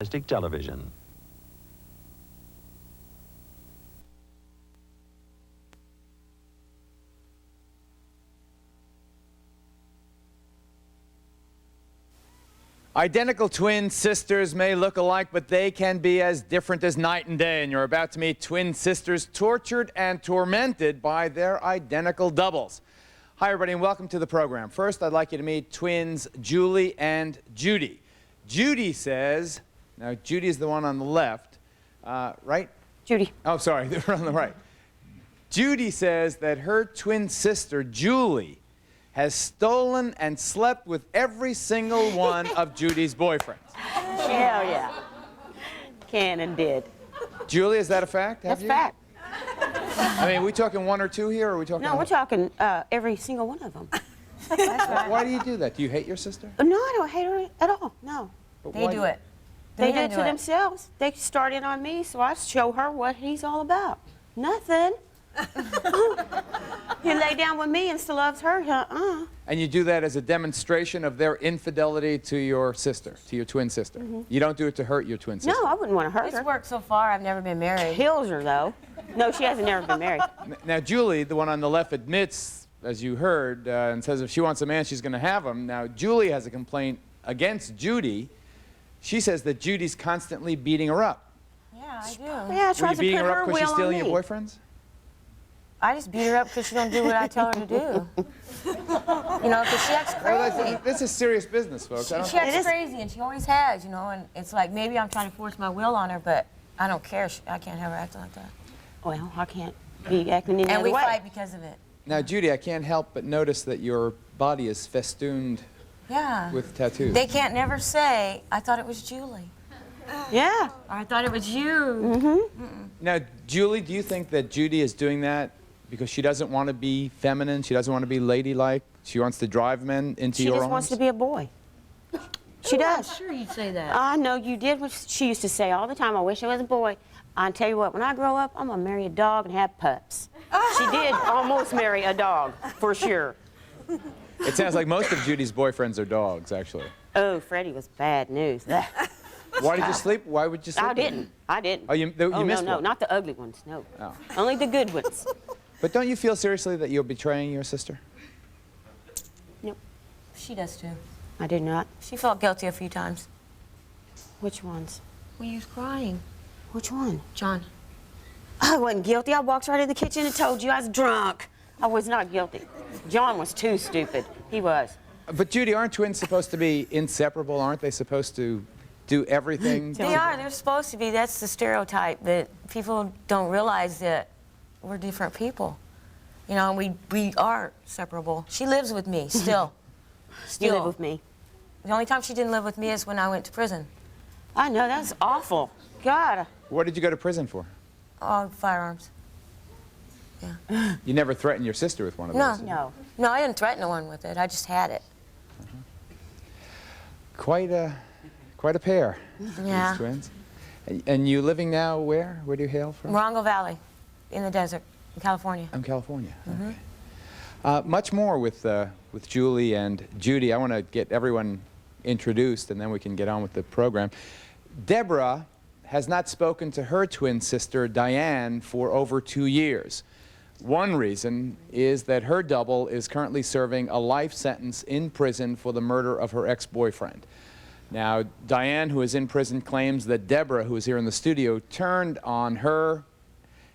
television. Identical twin sisters may look alike, but they can be as different as night and day. And you're about to meet twin sisters tortured and tormented by their identical doubles. Hi, everybody, and welcome to the program. First, I'd like you to meet twins Julie and Judi. Judi says, now Judi is the one on the left, right? Judi. Oh, sorry, they're on the right. Judi says that her twin sister, Julie, has stolen and slept with every single one of Judy's boyfriends. Hell yeah. Can and did. Julie, is that a fact? That's a fact. I mean, are we talking one or two here, or are we talking... No, we're talking every single one of them. That's right. Why do you do that? Do you hate your sister? No, I don't hate her at all, no. They do it. They do it to themselves. They started on me, so I show her what he's all about. Nothing. He lay down with me and still loves her, And you do that as a demonstration of their infidelity to your sister, to your twin sister. Mm-hmm. You don't do it to hurt your twin sister. No, I wouldn't want to hurt her. It's worked so far. I've never been married. Kills her, though. No, she hasn't never been married. Now, Julie, the one on the left, admits, as you heard, and says if she wants a man, she's going to have him. Now, Julie has a complaint against Judi. She says that Judy's constantly beating her up. Yeah, I do. Yeah, Were tries you beating to put her her up because she's will on stealing me. your boyfriends? I just beat her up because she don't do what I tell her to do. You know, because she acts crazy. This is serious business, folks. She acts crazy, and she always has, you know, and it's like maybe I'm trying to force my will on her, but I don't care. I can't have her acting like that. Well, I can't be acting any And other we way. fight because of it. Now, Judi, I can't help but notice that your body is festooned Yeah. with tattoos. They can't never say, I thought it was Julie. Yeah. Or I thought it was you. Mm-hmm. Now, Julie, do you think that Judi is doing that because she doesn't want to be feminine, she doesn't want to be ladylike, she wants to drive men into She your just arms? wants to be a boy. She does. I'm sure you'd say that. I know you did what she used to say all the time. I wish I was a boy. I'll tell you what, when I grow up, I'm going to marry a dog and have pups. She did almost marry a dog, for sure. It sounds like most of Judy's boyfriends are dogs, actually. Oh, Freddie was bad news. Why did you sleep? Why would you sleep? I didn't. I didn't. Oh, you missed no, one? not the ugly ones, no. Oh. Only the good ones. But don't you feel seriously that you're betraying your sister? Nope, She does too. I did not. She felt guilty a few times. Which ones? Well, you was crying. Which one? John. I wasn't guilty. I walked right in the kitchen and told you I was drunk. I was not guilty. John was too stupid. He was. But Judi, aren't twins supposed to be inseparable? Aren't they supposed to do everything? They are. They're supposed to be. That's the stereotype, that people don't realize that we're different people. You know, we are separable. She lives with me still. You live with me. The only time she didn't live with me is when I went to prison. I know, that's awful. God. What did you go to prison for? Oh, firearms. Yeah. You never threatened your sister with one of those? No. No, I didn't threaten no one with it. I just had it. Quite a pair, Yeah. these twins. And you living now where? Where do you hail from? Morongo Valley, in the desert, in California. I'm California. Okay. Much more with Julie and Judi. I want to get everyone introduced, and then we can get on with the program. Deborah has not spoken to her twin sister, Diane, for over 2 years. One reason is that her double is currently serving a life sentence in prison for the murder of her ex-boyfriend. Now, Diane, who is in prison, claims that Deborah, who is here in the studio, turned on her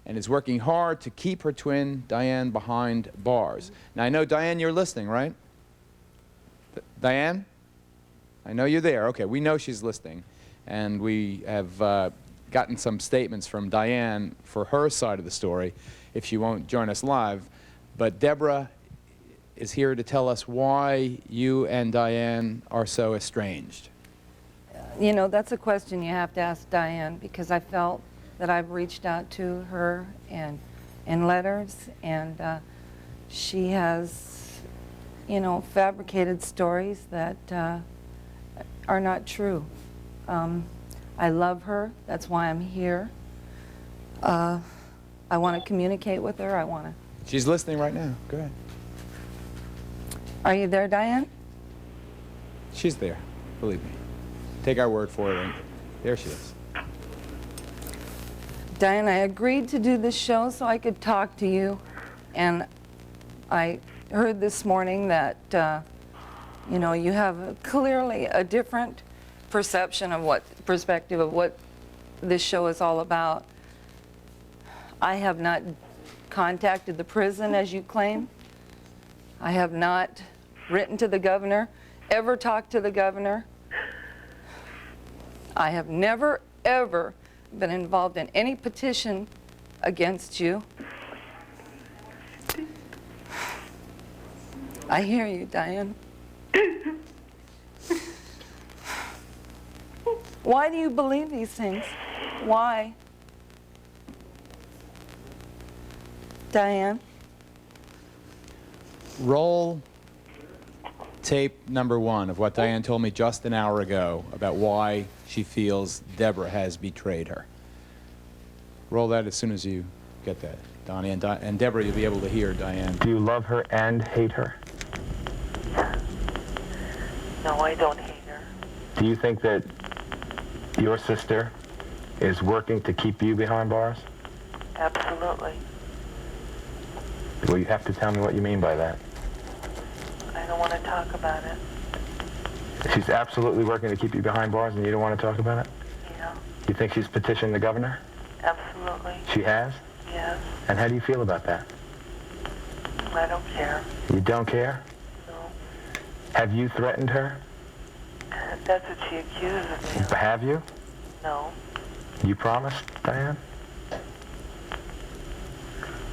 and is working hard to keep her twin, Diane, behind bars. Now, I know, Diane, you're listening, right? Diane? I know you're there. Okay, we know she's listening. And we have gotten some statements from Diane for her side of the story, if she won't join us live. But Deborah is here to tell us why you and Diane are so estranged. You know, that's a question you have to ask Diane, because I felt that I've reached out to her in letters, and she has, you know, fabricated stories that are not true. I love her. That's why I'm here. I want to communicate with her. I want to. She's listening right now. Go ahead. Are you there, Diane? She's there, believe me. Take our word for it. There she is. Diane, I agreed to do this show so I could talk to you, and I heard this morning that, you know, you have clearly a different perception of perspective of what this show is all about. I have not contacted the prison, as you claim. I have not written to the governor, ever talked to the governor. I have never, ever been involved in any petition against you. I hear you, Diane. Why do you believe these things? Why? Diane? Roll tape number 1 of what Diane told me just an hour ago about why she feels Deborah has betrayed her. Roll that as soon as you get that, Donnie. And Deborah, you'll be able to hear Diane. Do you love her and hate her? No, I don't hate her. Do you think that your sister is working to keep you behind bars? Absolutely. Well, you have to tell me what you mean by that. I don't want to talk about it. She's absolutely working to keep you behind bars and you don't want to talk about it? Yeah, You think she's petitioned the governor? absolutely. She has? Yes. And how do you feel about that? I don't care. You don't care? No. Have you threatened her? That's what she accuses me of. Have you? No. You promised, Diane?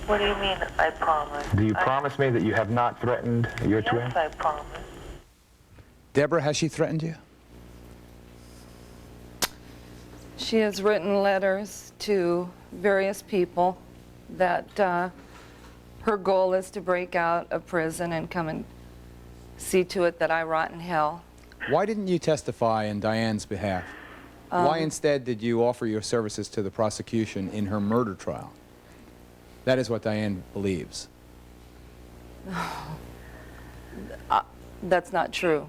What do you mean, I promise? Do you promise me that you have not threatened your twin? Yes, I promise. Deborah, has she threatened you? She has written letters to various people that her goal is to break out of prison and come and see to it that I rot in hell. Why didn't you testify in Diane's behalf? Why instead did you offer your services to the prosecution in her murder trial? That is what Diane believes. That's not true.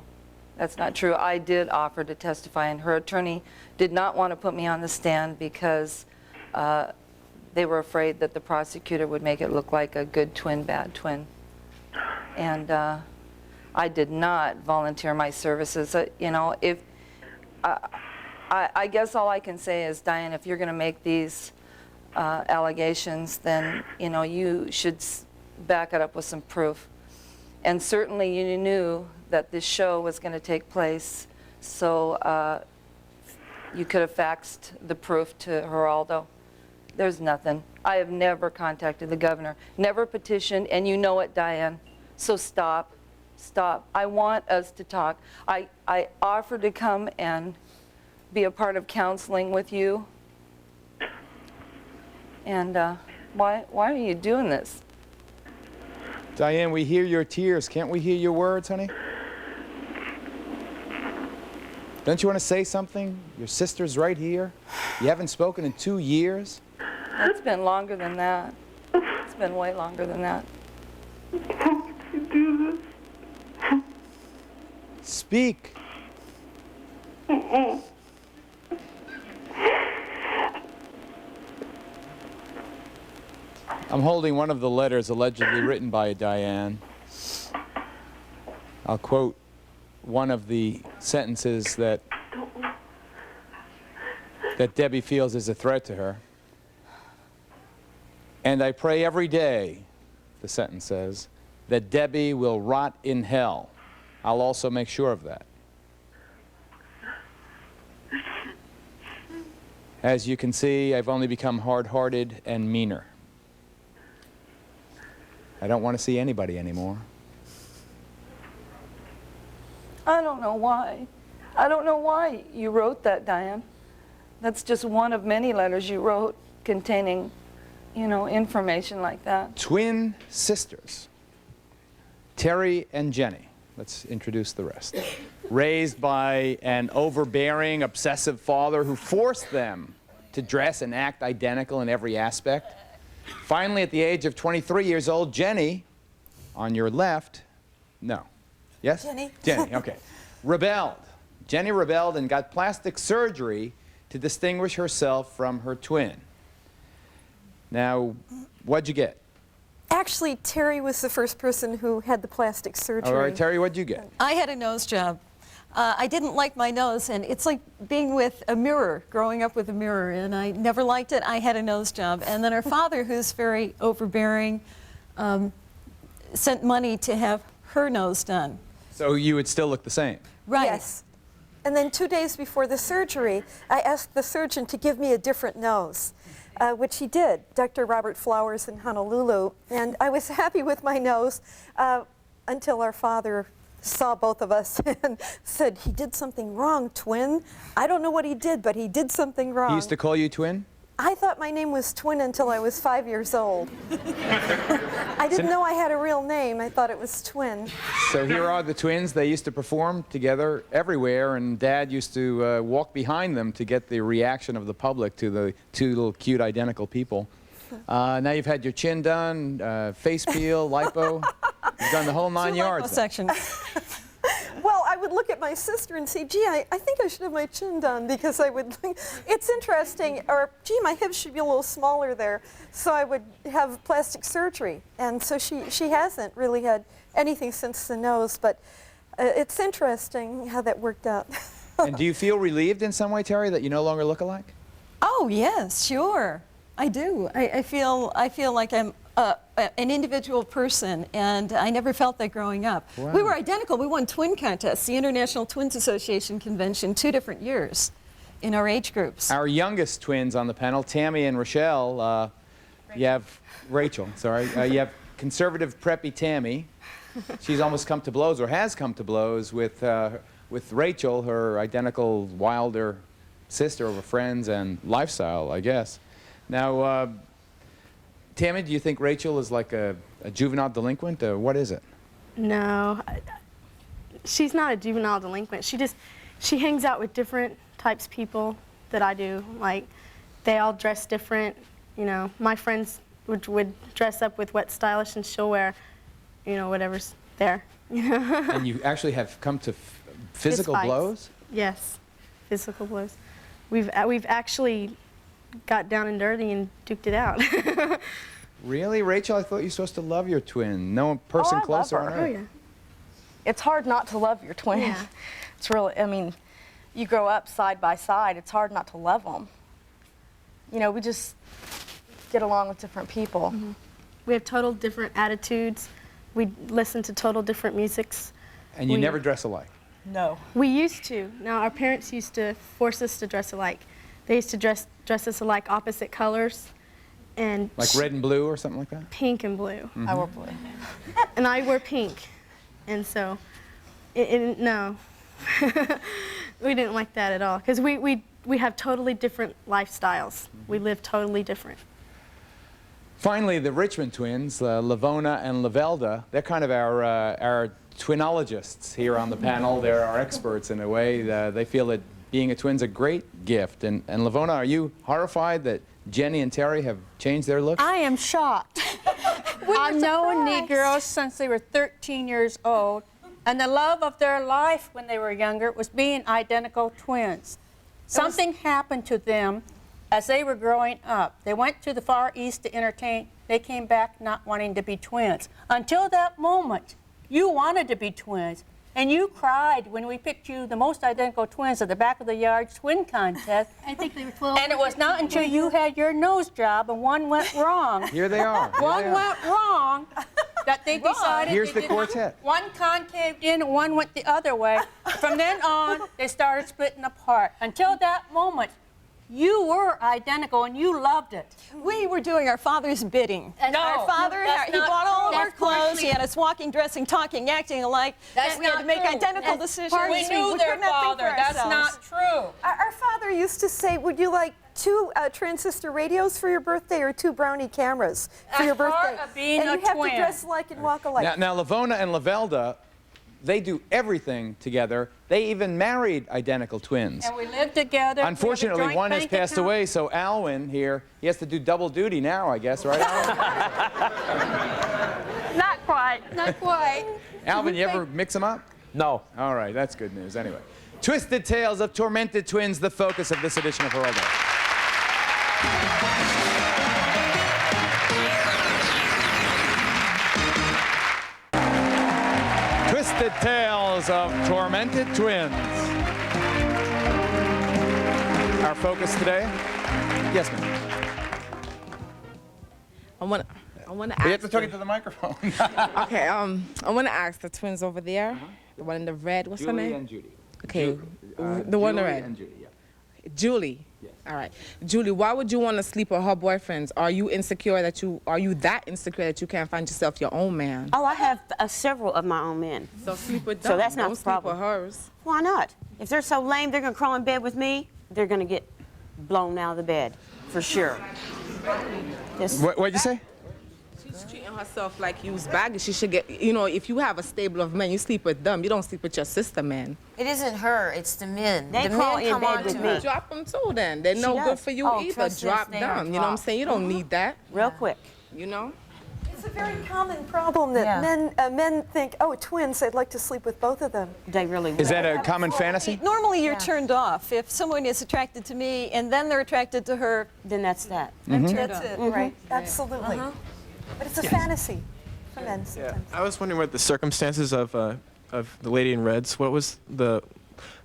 That's not true. I did offer to testify, and her attorney did not want to put me on the stand because they were afraid that the prosecutor would make it look like a good twin, bad twin. And I did not volunteer my services. You know, if I guess all I can say is, Diane, if you're going to make these allegations, then, you know, you should back it up with some proof. And certainly you knew that this show was going to take place, so you could have faxed the proof to Geraldo. There's nothing. I have never contacted the governor, never petitioned, and you know it, Diane. So stop. Stop. I want us to talk. I offered to come and be a part of counseling with you. And why are you doing this? Diane, we hear your tears. Can't we hear your words, honey? Don't you want to say something? Your sister's right here. You haven't spoken in 2 years. It's been longer than that. It's been way longer than that. You do this. Speak. I'm holding one of the letters allegedly written by Diane. I'll quote one of the sentences that Debbie feels is a threat to her. And I pray every day, the sentence says, that Debbie will rot in hell. I'll also make sure of that. As you can see, I've only become hard-hearted and meaner. I don't want to see anybody anymore. I don't know why. I don't know why you wrote that, Diane. That's just one of many letters you wrote containing, you know, information like that. Twin sisters, Terry and Jenny. Let's introduce the rest. Raised by an overbearing, obsessive father who forced them to dress and act identical in every aspect. Finally, at the age of 23 years old, Jenny, on your left, no. Yes? Jenny. Jenny, okay. Rebelled. Jenny rebelled and got plastic surgery to distinguish herself from her twin. Now, what'd you get? Actually, Terry was the first person who had the plastic surgery. All right, Terry, what'd you get? I had a nose job. I didn't like my nose, and it's like being with a mirror, growing up with a mirror, and I never liked it. I had a nose job. And then our father, who's very overbearing, sent money to have her nose done. So you would still look the same? Right. Yes. And then 2 days before the surgery, I asked the surgeon to give me a different nose, which he did, Dr. Robert Flowers in Honolulu. And I was happy with my nose until our father saw both of us and said, "He did something wrong, twin." I don't know what he did, but he did something wrong. He used to call you twin? I thought my name was Twin until I was 5 years old. I didn't know I had a real name. I thought it was Twin. So here are the twins. They used to perform together everywhere, and Dad used to walk behind them to get the reaction of the public to the two little cute identical people. Now you've had your chin done, face peel, lipo. You've done the whole 9 yards. Section. Well, I would look at my sister and say, "Gee, I think I should have my chin done," because I would think, it's interesting, or, "Gee, my hips should be a little smaller there." So I would have plastic surgery. And so she hasn't really had anything since the nose, but it's interesting how that worked out. And do you feel relieved in some way, Terry, that you no longer look alike? Oh, yes, sure. I do. I feel like I'm an individual person, and I never felt that growing up. Wow. We were identical. We won twin contests, the International Twins Association convention, 2 different years in our age groups. Our youngest twins on the panel, Tammy and Rochelle, you have Rachel, sorry. You have conservative preppy Tammy. She's almost come to blows, or has come to blows, with Rachel, her identical wilder sister over friends and lifestyle, I guess. Now, Tammy, do you think Rachel is like a juvenile delinquent, or what is it? No, she's not a juvenile delinquent. She hangs out with different types of people that I do. Like, they all dress different. You know, my friends would dress up with what stylish, and she'll wear, you know, whatever's there. And you actually have come to physical Fist fights. blows? Yes, physical blows. We've actually got down and dirty and duked it out. Really, Rachel? I thought you were supposed to love your twin. No person closer on earth. Oh yeah. It's hard not to love your twin. Yeah. It's really, I mean, you grow up side by side, it's hard not to love them. You know, we just get along with different people. Mm-hmm. We have total different attitudes. We listen to total different musics. And you never dress alike? No. We used to. Now, our parents used to force us to dress alike. They used to dress us alike, opposite colors. And Like red and blue or something like that? pink and blue. Mm-hmm. I wear blue. And I wear pink. And so, no. We didn't like that at all. Because we have totally different lifestyles. We live totally different. Finally, the Richmond twins, Lavona and Lavelda, they're kind of our twinologists here on the panel. They're our experts in a way. They feel that being a twin's a great gift. And Lavona, are you horrified that Jenny and Terry have changed their looks? I am shocked. I've known Negroes since they were 13 years old, and the love of their life when they were younger was being identical twins. Something happened to them as they were growing up. They went to the Far East to entertain. They came back not wanting to be twins. Until that moment, you wanted to be twins. And you cried when we picked you the most identical twins at the back of the yard twin contest. I think they were 12. And it was not until you had your nose job and one went wrong. Here they are. Here One they are. went wrong that they decided Here's they the didn't- quartet. One concaved in and one went the other way. From then on, they started splitting apart. Until that moment, you were identical and you loved it. We were doing our father's bidding. And Our father, that's he not bought all of true. our That's partly- clothes. He had us walking, dressing, talking, acting alike. That's We had to not make true. identical That's decisions. We knew we their could not think father. for That's ourselves. not true. Our father used to say, "Would you like 2 transistor radios for your birthday or 2 Brownie cameras for your That's part birthday?" of being and a you have twin. to dress alike and walk alike. Now, Lavona and Lavelda, they do everything together. They even married identical twins. And we lived together. Unfortunately, We have a one joint has bank passed account. away, so Alwyn here, he has to do double duty now, I guess, right, Alwyn? Not quite. Not quite. Alvin, you ever mix them up? No. All right, that's good news. Anyway, Twisted Tales of Tormented Twins, the focus of this edition of Geraldo. Twisted Tales of Tormented Twins. Our focus today? Yes, ma'am. I want to ask. You have to talk into the microphone. Okay, I want to ask the twins over there, the one in the red. What's her Julie name? and Judi. Okay, the one in the Julie red. and Judi, yeah. Julie. Yes. All right, Julie. Why would you want to sleep with her boyfriends? Are you insecure that you? Are you that insecure that you can't find yourself your own man? Oh, I have several of my own men. So sleep with them. So that's not Don't the problem. sleep with hers. Why not? If they're so lame, they're going to crawl in bed with me, they're going to get blown out of the bed, for sure. What'd you say? She's treating herself like you was baggage. She should get, you know, if you have a stable of men, you sleep with them. You don't sleep with your sister, man. It isn't her, it's the men. They the crawl men in come bed on with to me. her. Drop them too, then. They're She no does. good for you Oh, either. trust us, Drop they them. are You know what I'm dropped. saying? You don't need that. Real quick. You know? It's a very common problem that men think, oh, twins, I'd like to sleep with both of them. They really will. Is that a common fantasy? Normally you're turned off. If someone is attracted to me and then they're attracted to her, Then that's that. I'm turned That's off. it, right? Absolutely. But it's a fantasy for men sometimes. I was wondering what the circumstances of the lady in reds. What was the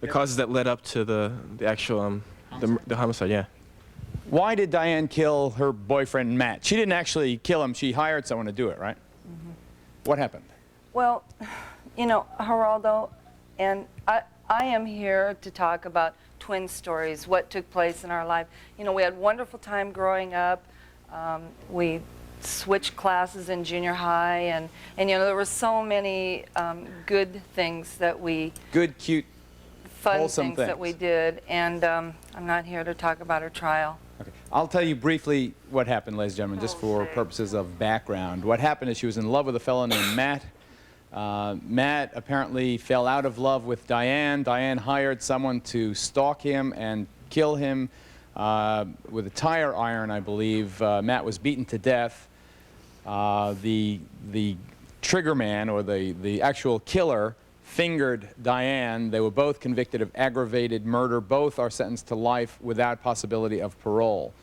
causes that led up to the actual the homicide? Yeah. Why did Diane kill her boyfriend, Matt? She didn't actually kill him. She hired someone to do it, right? What happened? Well, you know, Geraldo, and I am here to talk about twin stories, what took place in our life. You know, we had a wonderful time growing up. We switched classes in junior high, and you know, there were so many good things that we, Good, cute, fun wholesome things that we did, and I'm not here to talk about her trial. Okay. I'll tell you briefly what happened, ladies and gentlemen, just for purposes of background. What happened is she was in love with a fellow named Matt. Matt apparently fell out of love with Diane. Diane hired someone to stalk him and kill him with a tire iron, I believe. Matt was beaten to death. The trigger man, or the actual killer, fingered Diane. They were both convicted of aggravated murder. Both are sentenced to life without possibility of parole.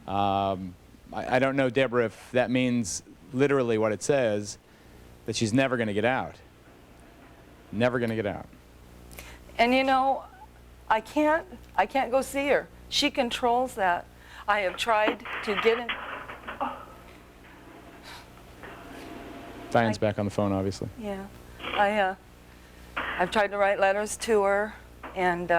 I don't know, Deborah, if that means literally what it says, that she's never going to get out. Never going to get out. And you know, I can't go see her. She controls that. I have tried to get in. Diane's back on the phone, obviously. Yeah, I've tried to write letters to her, and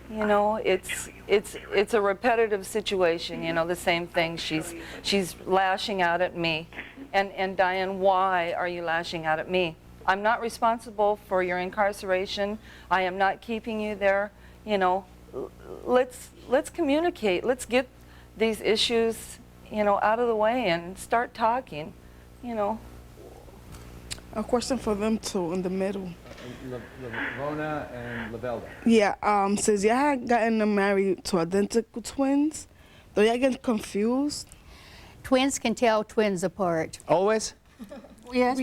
you know, it's a repetitive situation. You know, the same thing. She's lashing out at me, and Diane, why are you lashing out at me? I'm not responsible for your incarceration. I am not keeping you there. You know, let's communicate. Let's get these issues, you know, out of the way and start talking. You know. A question for them two in the middle. Rona and Lavelda. Yeah, since y'all had gotten married to identical twins, do y'all get confused? Twins can tell twins apart. Always? Yes,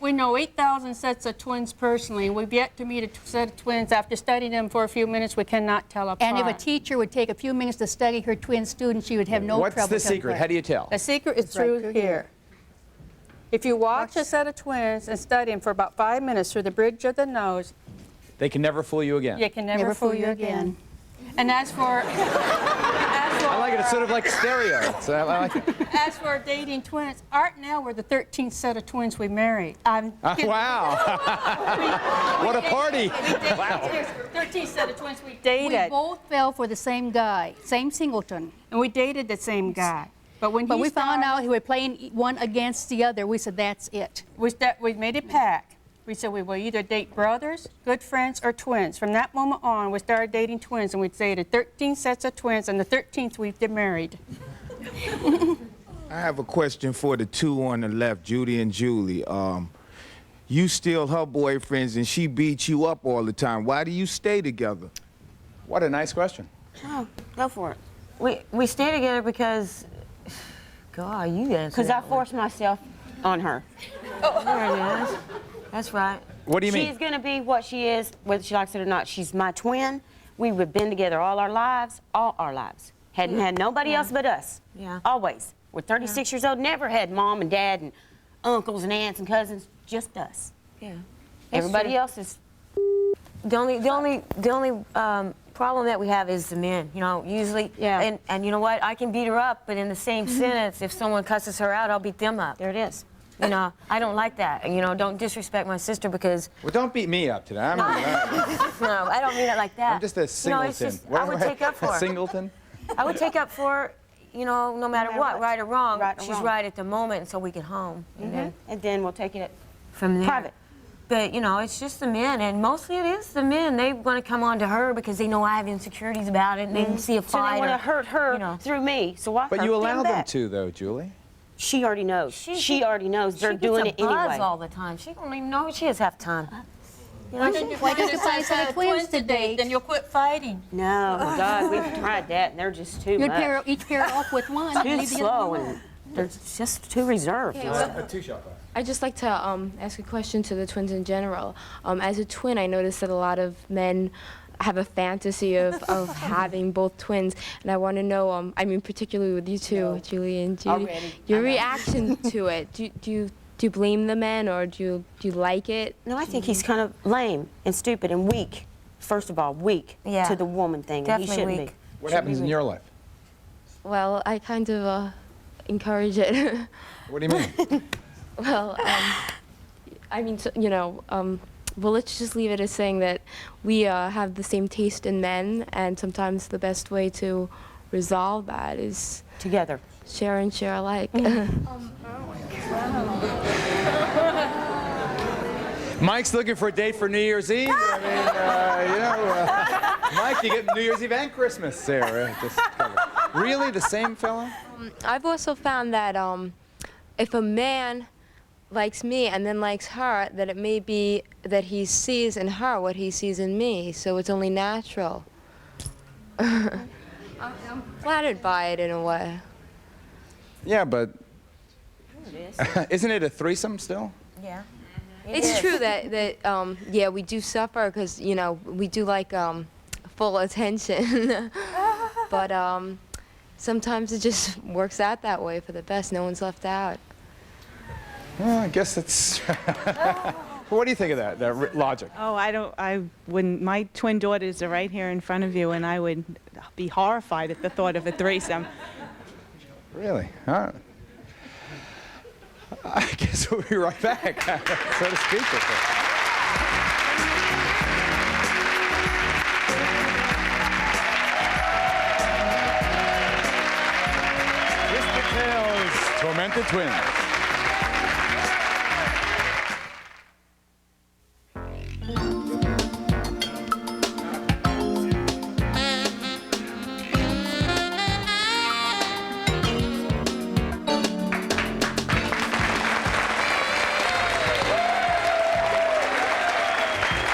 we know 8,000 sets of twins personally. We've yet to meet a set of twins. After studying them for a few minutes, we cannot tell apart. And if a teacher would take a few minutes to study her twin students, she would have no trouble. What's the secret? How do you tell? The secret is through here. If you watch a set of twins and study them for about 5 minutes through the bridge of the nose, They can never fool you again. they can never fool you again. And as for I like it. It's sort of like stereo. I like it. as for dating twins, Art and Elle were the 13th set of twins we married. Wow. What a party. Wow. 13th set of twins we dated. We both fell for the same guy, same singleton. And we dated the same guy. But when we found out he was playing one against the other, we said, that's it. We made a pact. We said we will either date brothers, good friends, or twins. From that moment on, we started dating twins, and we dated 13 sets of twins, and the 13th we've been married. I have a question for the two on the left, Judi and Julie. You steal her boyfriends, and she beats you up all the time. Why do you stay together? What a nice question. Oh, go for it. We stay together because, God, you answer. Because I forced myself on her. There it is. That's right. What do you mean? She's going to be what she is, whether she likes it or not. She's my twin. We've been together all our lives. Hadn't had nobody else but us. Yeah. Always. We're 36 years old, never had mom and dad and uncles and aunts and cousins, just us. Yeah. Everybody else is... The only problem that we have is the men, you know, usually. Yeah. And you know what? I can beat her up, but in the same sentence, if someone cusses her out, I'll beat them up. There it is. You know, I don't like that. You know, don't disrespect my sister because... Well, don't beat me up today. No, I don't mean it like that. I'm just a singleton. You know, it's just, I would take up for her. A singleton? I would take up for her, you know, no matter what, right or wrong. She's wrong. right at the moment until we get home. And then we'll take it from there. private. But, you know, it's just the men, and mostly it is the men. They want to come on to her because they know I have insecurities about it, and they see a So fight. they want to or, hurt her you know. through me, so I But hurt you allow them back. to, though, Julie. She already knows. She already knows they're doing it She gets a buzz anyway. all the time. She don't even know who she is half the time. You know, Why don't you decide for the twins to date? Then you'll quit fighting. No, God, we've tried that, and they're just too You'd much. each pair off with one. and Too leave the other slow, one and they're just too reserved. I'd just like to ask a question to the twins in general. As a twin, I noticed that a lot of men have a fantasy of having both twins, and I want to know, I mean, particularly with you two, Julie and Judi, your reaction to it. Do you blame the men, or do you like it? No, I think he's kind of lame and stupid and weak. First of all, weak to the woman thing. And he Definitely shouldn't weak. What happens in your life? Well, I kind of encourage it. What do you mean? Well, I mean, you know, well, let's just leave it as saying that we have the same taste in men, and sometimes the best way to resolve that is together. Share and share alike. Mike's looking for a date for New Year's Eve. I mean, you know, Mike, you get New Year's Eve and Christmas there. Just really the same fella? I've also found that if a man likes me and then likes her, that it may be that he sees in her what he sees in me, so it's only natural. I'm flattered by it in a way. Yeah, but isn't it a threesome still? Yeah. It's true that yeah, we do suffer because, you know, we do like full attention. But sometimes it just works out that way for the best. No one's left out. Well, I guess it's... What do you think of that logic? Oh, I wouldn't. My twin daughters are right here in front of you, and I would be horrified at the thought of a threesome. Really? All right. I guess we'll be right back, so to speak. Twisted Tales, Tormented Twins.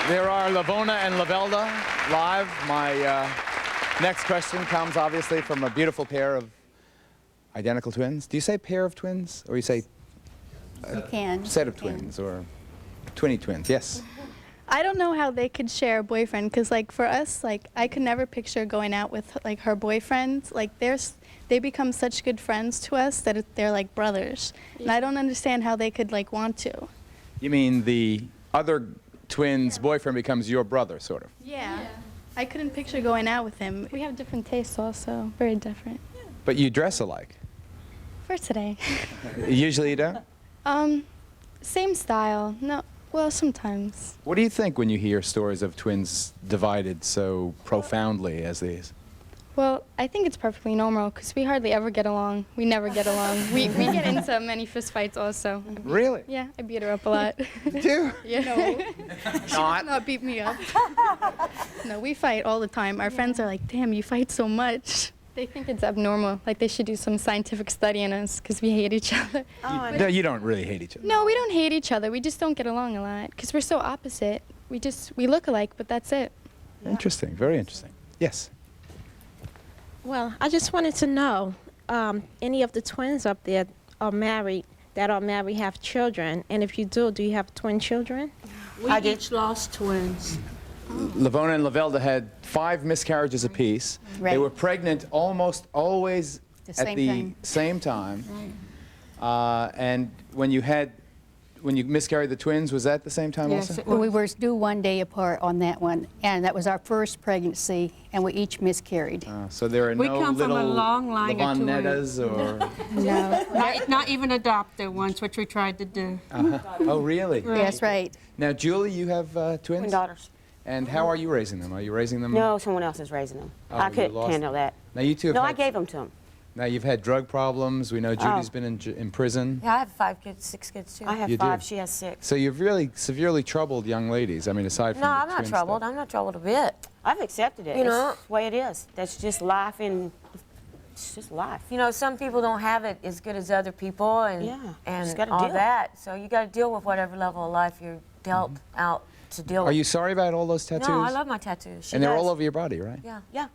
There are Lavona and Lavelda live. My next question comes obviously from a beautiful pair of identical twins. Do you say pair of twins, or you say You can. set of twins, or twinny twins? Yes. I don't know how they could share a boyfriend, because like for us, like I could never picture going out with like her boyfriend. Like they become such good friends to us that they're like brothers, and I don't understand how they could like want to. You mean the other twin's boyfriend becomes your brother, sort of? Yeah. I couldn't picture going out with him. We have different tastes also, very different. But you dress alike. For today. Usually you don't? Same style. No, well, sometimes. What do you think when you hear stories of twins divided so profoundly as these? Well, I think it's perfectly normal because we hardly ever get along. We never get along. We get into many fist fights also. Really? Yeah, I beat her up a lot. You do? Yeah. No. She does not beat me up. No, we fight all the time. Our friends are like, damn, you fight so much. They think it's abnormal. Like they should do some scientific study on us because we hate each other. No, you don't really hate each other. No, we don't hate each other. We just don't get along a lot because we're so opposite. We look alike, but that's it. Interesting, very interesting. Yes. Well, I just wanted to know, any of the twins up there that are married have children? And if you do you have twin children? We each lost twins. Lavona and Lavelda had 5 miscarriages apiece. Right. They were pregnant almost always The at same the time. same time. And when you miscarried the twins, was that at the same time also? We were due one day apart on that one, and that was our first pregnancy, and we each miscarried. So there are We no come from little a long line of Lavonettas or... No. Not even adopted ones, which we tried to do. Oh, really? That's right. Now, Julie, you have twins? Twin daughters. And how are you raising them? Are you raising them? No, someone else is raising them. Oh, I you couldn't lost handle them. that. Now, you two have No, I had- gave them to him. Now, you've had drug problems. We know Judy's Oh. been in prison. Yeah, I have 5 kids, 6 kids too. I have You 5, do. she has 6. So you've really severely troubled young ladies. I mean, aside from No, the I'm not twin troubled. stuff. I'm not troubled a bit. I've accepted it. You know? It's the way it is. That's just life, and it's just life. You know, some people don't have it as good as other people, and Yeah, and just gotta all deal. that. So you got to deal with whatever level of life you're dealt out to deal with. Are you sorry about all those tattoos? No, I love my tattoos. She And they're does. all over your body, right? Yeah. Yeah.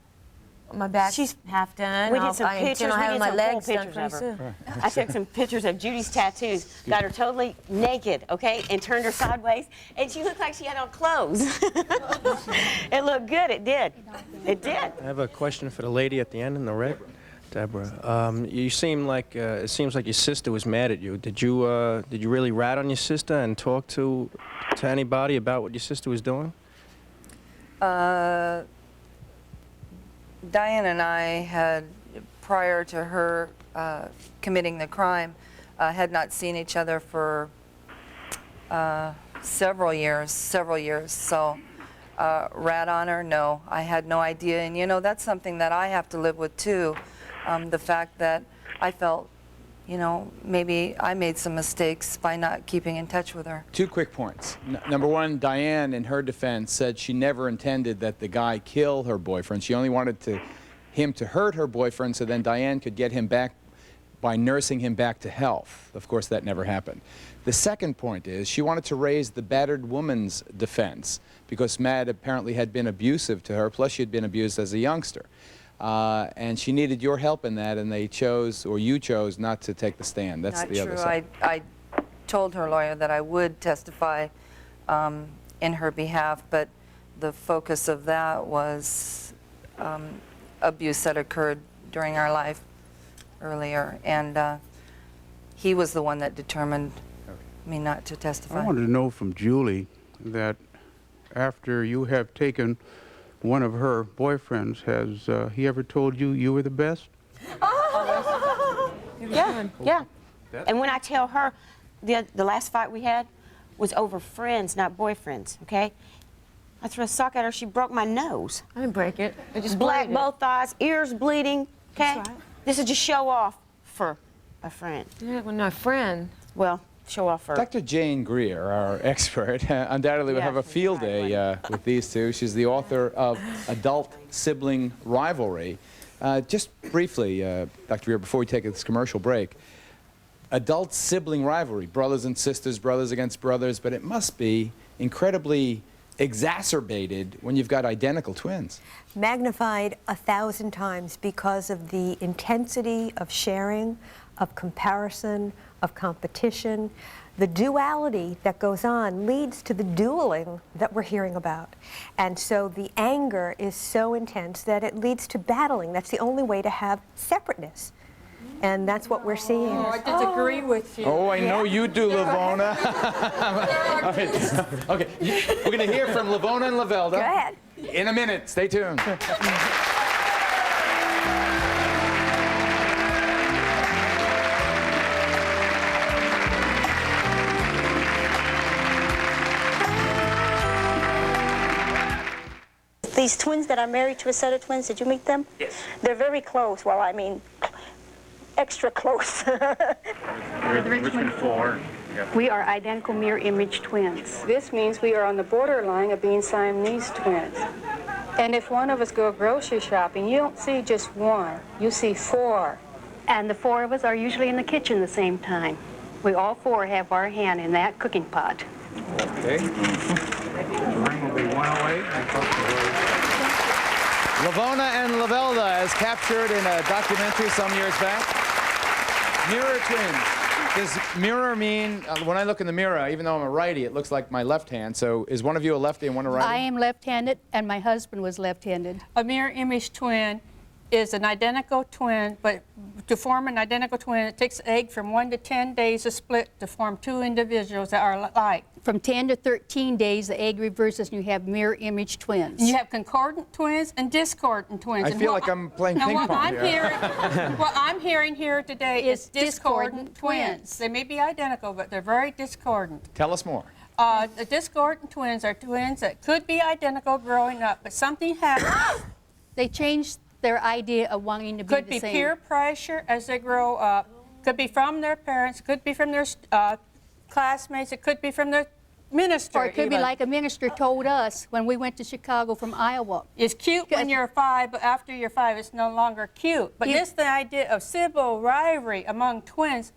My back's half done. We did some I intend pictures. on We having did my some full legs done pictures pretty of her. soon. I took some pictures of Judy's tattoos, got her totally naked, okay, and turned her sideways, and she looked like she had on clothes. It looked good. It did. It did. I have a question for the lady at the end in the red. Deborah, you seem like it seems like your sister was mad at you. Did you really rat on your sister and talk to anybody about what your sister was doing? Diane and I had, prior to her committing the crime, had not seen each other for several years. So rat on her, no. I had no idea. And you know, that's something that I have to live with too. The fact that I felt, you know, maybe I made some mistakes by not keeping in touch with her. 2 quick points. Number 1, Diane, in her defense, said she never intended that the guy kill her boyfriend. She only wanted him to hurt her boyfriend so then Diane could get him back by nursing him back to health. Of course, that never happened. The second point is she wanted to raise the battered woman's defense because Matt apparently had been abusive to her, plus she had been abused as a youngster. And she needed your help in that, and they chose, or you chose, not to take the stand. That's Not the true. other side. I told her lawyer that I would testify in her behalf, but the focus of that was abuse that occurred during our life earlier, and he was the one that determined me not to testify. I wanted to know from Julie that after you have taken one of her boyfriends, has he ever told you you were the best? Yeah, yeah. And when I tell her, the last fight we had was over friends, not boyfriends, okay? I threw a sock at her, she broke my nose. I didn't break it. I just black bled it. both eyes, ears bleeding, okay? That's right. This is just show off for a friend. Yeah, well, no friend. Well, show off for... Dr. Jane Greer, our expert, undoubtedly will have a field day with these two. She's the author of Adult Sibling Rivalry. Just briefly, Dr. Greer, before we take this commercial break, adult sibling rivalry, brothers and sisters, brothers against brothers, but it must be incredibly exacerbated when you've got identical twins. Magnified 1,000 times because of the intensity of sharing, of comparison, of competition. The duality that goes on leads to the dueling that we're hearing about. And so the anger is so intense that it leads to battling. That's the only way to have separateness. And that's what we're seeing. Oh, I disagree with you. Oh, I know you do, Lavona. Okay, we're going to hear from Lavona and Lavelda. Go ahead. In a minute. Stay tuned. These twins that are married to a set of twins, did you meet them? Yes. They're very close. Well, I mean, extra close. We're the Richmond 4. Yep. We are identical mirror image twins. This means we are on the borderline of being Siamese twins. And if one of us go grocery shopping, you don't see just one, you see 4. And the 4 of us are usually in the kitchen the same time. We all 4 have our hand in that cooking pot. Okay. The ring will be 108. Lavona and Lavelda, as captured in a documentary some years back. Mirror twins. Does mirror mean, when I look in the mirror, even though I'm a righty, it looks like my left hand. So is one of you a lefty and one a righty? I am left-handed, and my husband was left-handed. A mirror image twin is an identical twin, but to form an identical twin, it takes an egg from 1 to 10 days to split to form two individuals that are alike. From 10 to 13 days, the egg reverses, and you have mirror image twins. And you have concordant twins and discordant twins. I And feel what like I'm playing and ping what pong I'm here. what I'm hearing here today is discordant twins. They may be identical, but they're very discordant. Tell us more. The discordant twins are twins that could be identical growing up, but something happened. They changed their idea of wanting to be Could the be same. peer pressure as they grow up. Could be from their parents. Could be from their classmates. It could be from their minister. Or it could be even. like a minister told us when we went to Chicago from Iowa. It's cute when you're 5, but after you're 5, it's no longer cute. But the idea of civil rivalry among twins,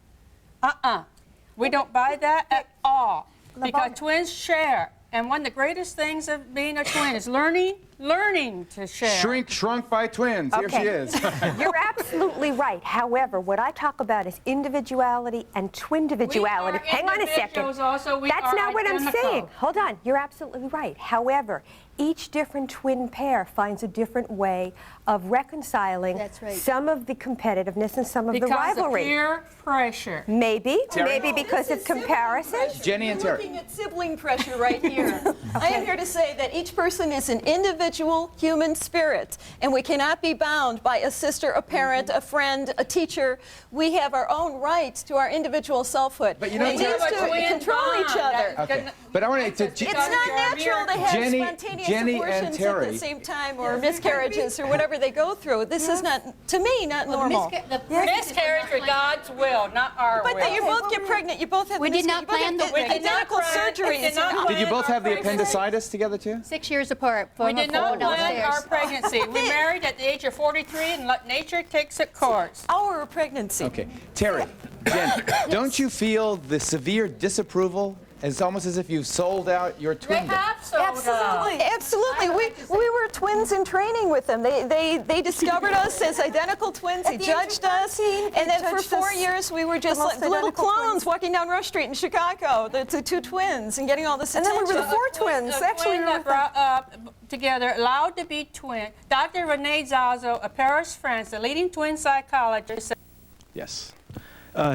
we don't buy that at all. Because twins share. And one of the greatest things of being a twin is learning to share. Shrunk by twins. Here she is. You're absolutely right. However, what I talk about is individuality and twin-dividuality. Hang on a second. Also, That's not what I'm identical. saying. Hold on. You're absolutely right. However, each different twin pair finds a different way of reconciling some of the competitiveness and some of the rivalry. Because of peer pressure. Maybe. Terry? Maybe because of comparison. Jenny and Terry. Looking at sibling pressure right here. I am here to say that each person is an individual human spirit, and we cannot be bound by a sister, a parent, a friend, a teacher. We have our own rights to our individual selfhood. But you know, we need to control each other. Okay. But I want to. It's not natural to have spontaneous abortions at the same time, or miscarriages, or whatever they go through. This is not, to me, not normal. Miscarriage for God's will, not our will. But you both get pregnant. You both have We did not plan the identical surgeries. Did you both have the appendicitis together too? 6 years apart. We did not plan our pregnancy. We married at the age of 43 and let nature take its course. Our pregnancy. Okay. Terry, Jen, don't you feel the severe disapproval? It's almost as if you've sold out your twin. Absolutely. We were twins in training with them. They discovered us as identical twins. They judged us. And then for 4 years, we were just like little clones walking down Rush Street in Chicago, the two twins, and getting all this attention. And then we were the 4 twins. Actually, that brought up together, allowed to be twin. Dr. Renee Zazzo of Paris, France, the leading twin psychologist. Yes.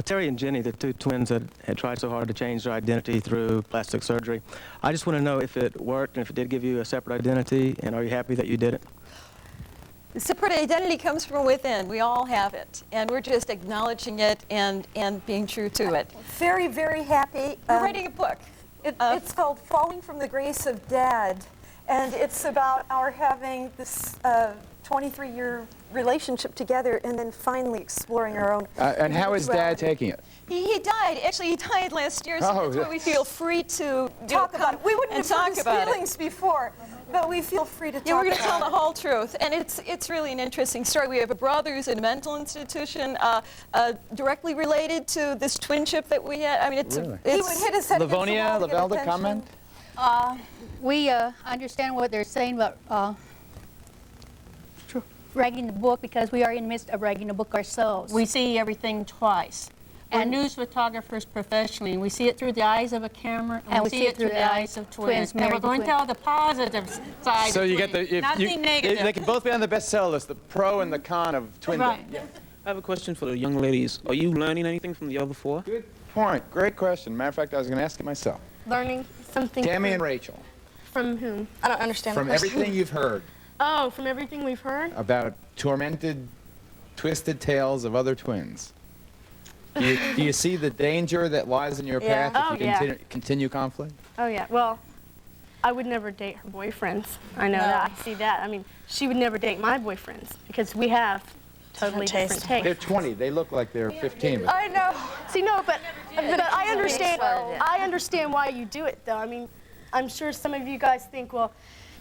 Terry and Jenny, the two twins that had tried so hard to change their identity through plastic surgery. I just want to know if it worked and if it did give you a separate identity, and are you happy that you did it? The separate identity comes from within. We all have it, and we're just acknowledging it and being true to it. Very, very happy. We're writing a book. It's called Falling from the Grace of Dad, and it's about our having this 23-year relationship together and then finally exploring our own And how is Dad taking it? He died. Actually, he died last year, so that's why we feel free to talk about it. We wouldn't have talk hurt his about feelings before, but we feel free to talk Yeah, we're going to about tell the whole truth, and it's really an interesting story. We have a brother who's in a mental institution directly related to this twinship that we had. I mean, He would hit his head Livonia, against the wall to get Lavelda, comment? We understand what they're saying about writing the book because we are in the midst of writing the book ourselves. We see everything twice. We're news photographers professionally, and we see it through the eyes of a camera, and we see it through the eyes of twins. And we're going to tell the positive side. So of you get twins, the nothing negative. They can both be on the bestseller list, the pro and the con of twin. Right. Yeah. I have a question for the young ladies. Are you learning anything from the other 4? Good point. Great question. Matter of fact, I was going to ask it myself. Learning something. Tammy and Rachel. From whom? I don't understand. From the question. everything you've heard. Oh, from everything we've heard? About tormented, twisted tales of other twins. Do you see the danger that lies in your path if you continue conflict? Oh, yeah. Well, I would never date her boyfriends. I know that. I see that. I mean, she would never date my boyfriends because we have totally different tastes. They're 20. They look like they're 15. But I know. See, no, but I understand. I understand why you do it, though. I mean, I'm sure some of you guys think, well,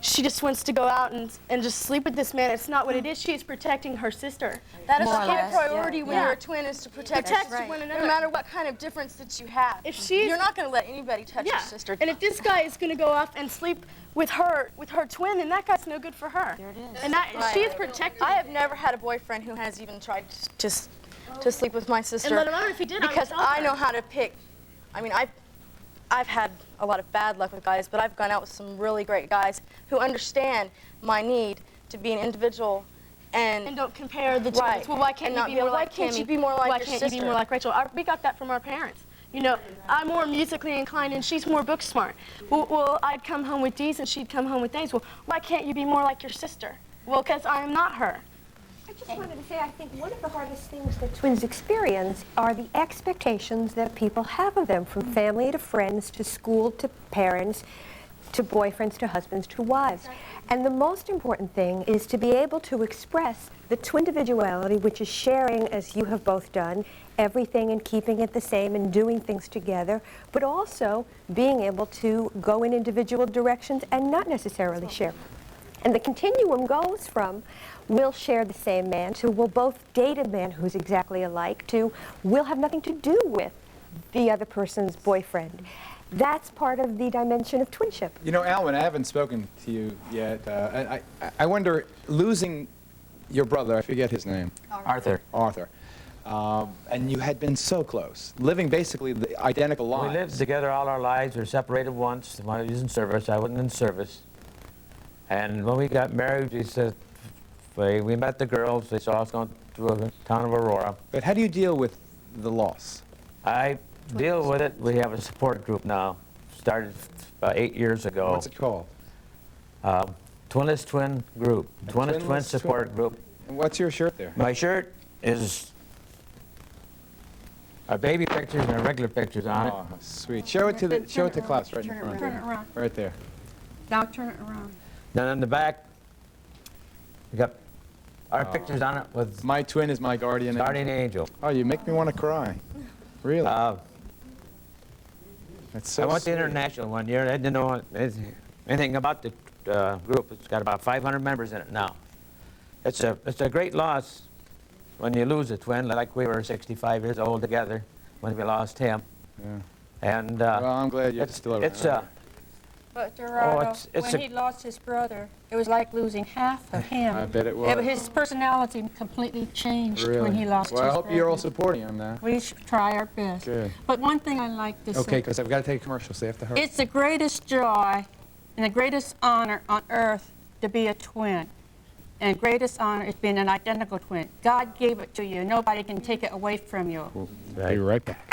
she just wants to go out and just sleep with this man. It's not what it is. She is protecting her sister. That is a high priority when you're a twin, is to protect one another. No matter what kind of difference that you have. If you're not going to let anybody touch your sister. And if this guy is going to go off and sleep with her twin, then that guy's no good for her. There it is. And that she is protected. I have never had a boyfriend who has even tried to to sleep with my sister. And let him know if he did, because I know how to pick. I mean, I've had a lot of bad luck with guys, but I've gone out with some really great guys who understand my need to be an individual and don't compare the two. Right. Well, why can't you be more like Kimmy? Why can't you be more like your sister? Why can't you be more like Rachel? We got that from our parents. You know, I'm more musically inclined and she's more book smart. Well, I'd come home with D's and she'd come home with A's. Well, why can't you be more like your sister? Well, because I am not her. I just wanted to say, I think one of the hardest things that twins experience are the expectations that people have of them, from family to friends to school to parents to boyfriends to husbands to wives. And the most important thing is to be able to express the twin individuality, which is sharing, as you have both done, everything and keeping it the same and doing things together, but also being able to go in individual directions and not necessarily share. And the continuum goes from we'll share the same man to we'll both date a man who's exactly alike to we'll have nothing to do with the other person's boyfriend. That's part of the dimension of twinship. You know, Alvin, I haven't spoken to you yet. I wonder, losing your brother, I forget his name. Arthur. Arthur. And you had been so close, living basically the identical lives. We lived together all our lives. We were separated once. When he was in service, I wasn't in service. And when we got married, we said, we met the girls. They saw us going to the town of Aurora. But how do you deal with the loss? I deal with it. We have a support group now. Started about 8 years ago. What's it called? Twinless Twin Group. Twinless Twin Support Group. And what's your shirt there? My shirt is our baby pictures and our regular pictures on it. Oh, sweet. Show it to Klaus right in front. Turn it around. Right there. Now turn it around. Then in the back, we got our pictures on it with my twin is my guardian angel. Oh, you make me want to cry. Really? That's so I went to sweet. the international one year. I didn't know anything about the group. It's got about 500 members in it now. It's a great loss when you lose a twin, like we were 65 years old together when we lost him. Yeah. And well, I'm glad you're still around. But Geraldo, it's when he lost his brother, it was like losing half of him. I bet it was. His personality completely changed Really? when he lost well, his I hope brother. you're all supporting him now. We should try our best. Good. But one thing I like to say. Okay, because I've got to take a commercial, so you have to hurry. It's the greatest joy and the greatest honor on earth to be a twin. And the greatest honor is being an identical twin. God gave it to you. Nobody can take it away from you. We'll be right back.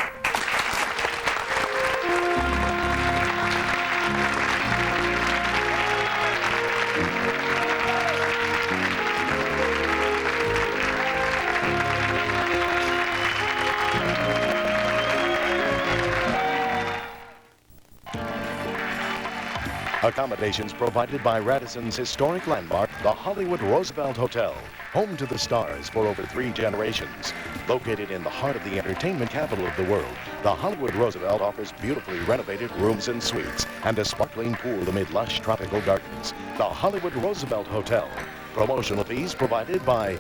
Accommodations provided by Radisson's historic landmark, the Hollywood Roosevelt Hotel, home to the stars for over 3 generations. Located in the heart of the entertainment capital of the world, the Hollywood Roosevelt offers beautifully renovated rooms and suites and a sparkling pool amid lush tropical gardens. The Hollywood Roosevelt Hotel. Promotional fees provided by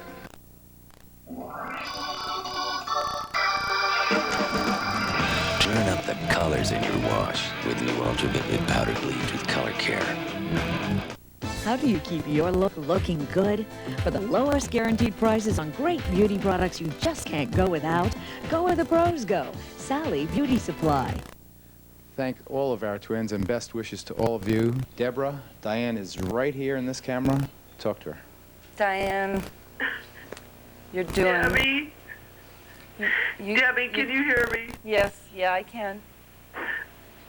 Turn up the colors in your wash with new Ultra Vivid Powder Bleach with Color Care. How do you keep your look looking good? For the lowest guaranteed prices on great beauty products you just can't go without, go where the pros go. Sally Beauty Supply. Thank all of our twins and best wishes to all of you. Deborah, Diane is right here in this camera. Talk to her. Diane, you're doing... Debbie? Debbie, can you hear me? Yes, yeah, I can.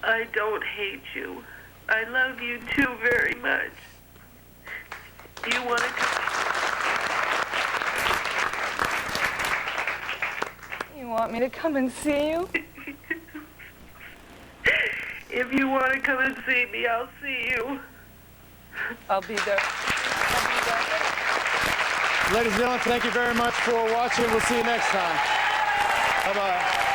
I don't hate you. I love you too very much. You want to come? You want me to come and see you? If you want to come and see me, I'll see you. I'll be there. Ladies and gentlemen, thank you very much for watching. We'll see you next time. Bye-bye.